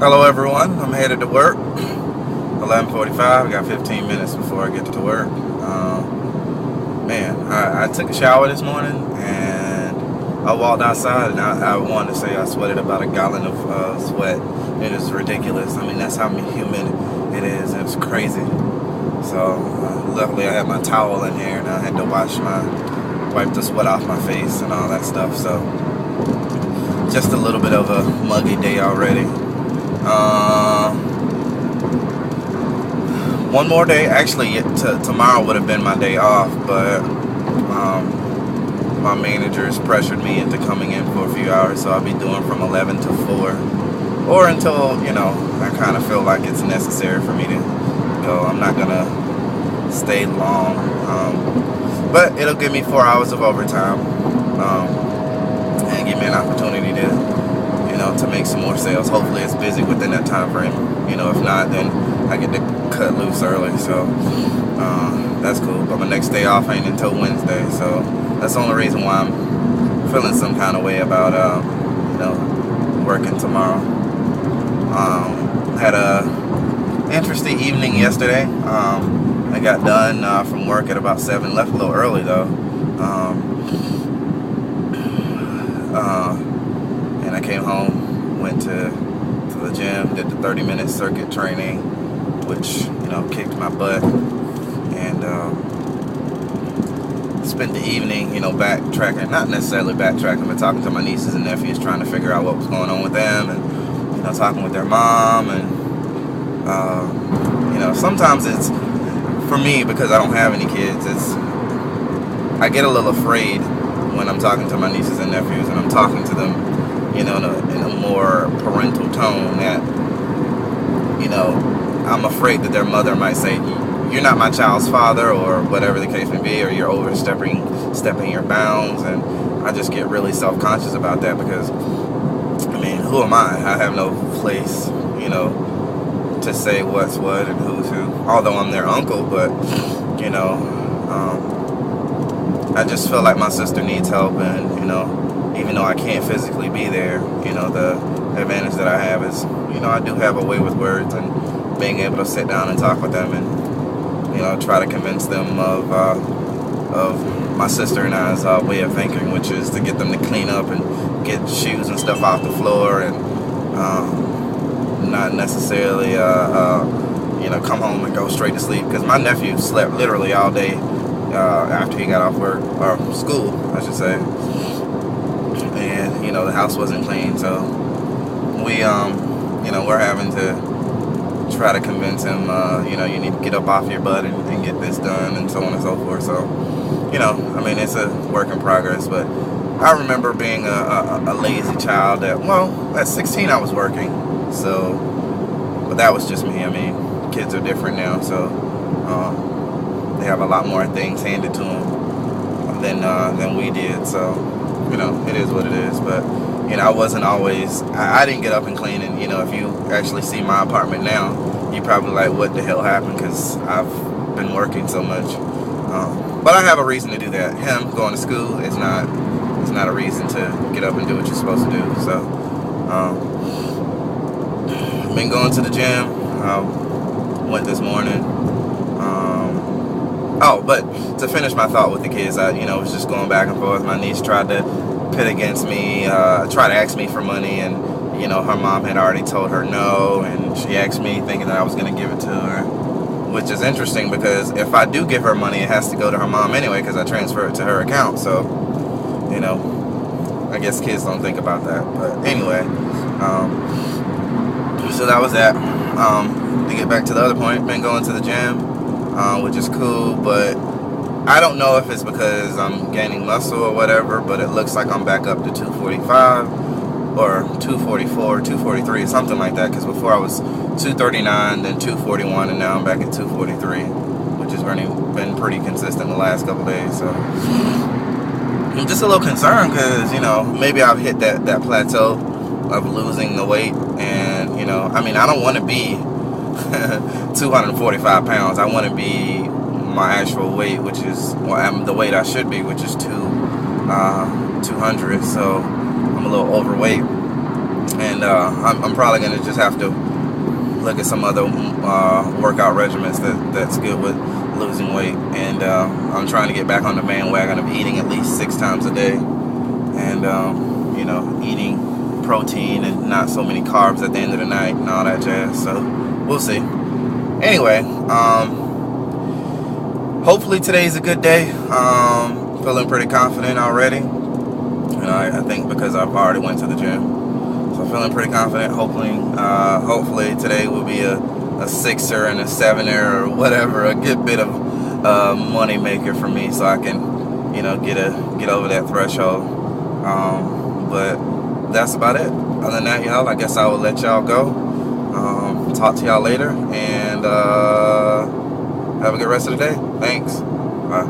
Hello everyone, I'm headed to work. 11:45, I got 15 minutes before I get to work. I took a shower this morning and I walked outside and I wanted to say I sweated about a gallon of sweat. It is ridiculous. I mean, that's how humid it is. It's crazy. So luckily I had my towel in here and I had to wipe the sweat off my face and all that stuff. So just a little bit of a muggy day already. One more day. Actually, tomorrow would have been my day off, but my managers pressured me into coming in for a few hours, so I'll be doing from 11 to 4, or until I kind of feel like it's necessary for me to go. I'm not gonna stay long, but it'll give me 4 hours of overtime, and give me an opportunity to make some more sales. Hopefully it's busy within that time frame. If not, then I get to cut loose early. So that's cool. But my next day off ain't until Wednesday, so that's the only reason why I'm feeling some kind of way about working tomorrow. Had a interesting evening yesterday. I got done from work at about 7. Left a little early though. And I came home, went to the gym, did the 30-minute circuit training, which kicked my butt, and spent the evening backtracking, not necessarily backtracking, but talking to my nieces and nephews, trying to figure out what was going on with them, and talking with their mom, and sometimes it's, for me, because I don't have any kids, I get a little afraid when I'm talking to my nieces and nephews, and I'm talking to them in a more parental tone, that I'm afraid that their mother might say, "You're not my child's father," or whatever the case may be, or "You're overstepping your bounds," and I just get really self-conscious about that, because who am I? I have no place to say what's what and who's who, although I'm their uncle. But I just feel like my sister needs help, and even though I can't physically be there, the advantage that I have is I do have a way with words, and being able to sit down and talk with them, and try to convince them of my sister and I's way of thinking, which is to get them to clean up and get shoes and stuff off the floor, and not necessarily come home and go straight to sleep, because my nephew slept literally all day after he got off work, or school I should say, and the house wasn't clean, so we're having to try to convince him, you need to get up off your butt and get this done, and so on and so forth. So it's a work in progress, but I remember being a lazy child. At 16 I was working, so, but that was just me. Kids are different now, so they have a lot more things handed to them than we did. So it is what it is. But I wasn't always. I didn't get up and clean. And if you actually see my apartment now, you probably like, what the hell happened? Because I've been working so much. But I have a reason to do that. Him going to school is not a reason to get up and do what you're supposed to do. So been going to the gym. Went this morning. But to finish my thought with the kids, I was just going back and forth. My niece tried to pit against me, tried to ask me for money, and her mom had already told her no, and she asked me thinking that I was going to give it to her, which is interesting, because if I do give her money, it has to go to her mom anyway, because I transfer it to her account. So I guess kids don't think about that. But anyway, so that was that. To get back to the other point, been going to the gym, which is cool, but I don't know if it's because I'm gaining muscle or whatever, but it looks like I'm back up to 245 or 244, 243, something like that, because before I was 239, then 241, and now I'm back at 243, which has been pretty consistent the last couple days. So I'm just a little concerned, because maybe I've hit that plateau of losing the weight, and I don't want to be 245 pounds. I want to be my actual weight, which is the weight I should be, which is 200. So I'm a little overweight, And I'm probably going to just have to look at some other workout regimens that's good with losing weight. And I'm trying to get back on the bandwagon of eating at least 6 times a day, and you know, eating protein and not so many carbs at the end of the night and all that jazz. So we'll see. Anyway, hopefully today's a good day. Feeling pretty confident already. You know, I think because I've already went to the gym, so feeling pretty confident. Hopefully today will be a 6er and a 7er or whatever, a good bit of money maker for me, so I can, you know, get over that threshold. But that's about it. Other than that, y'all, I guess I will let y'all go. Talk to y'all later, and have a good rest of the day. Thanks. Bye.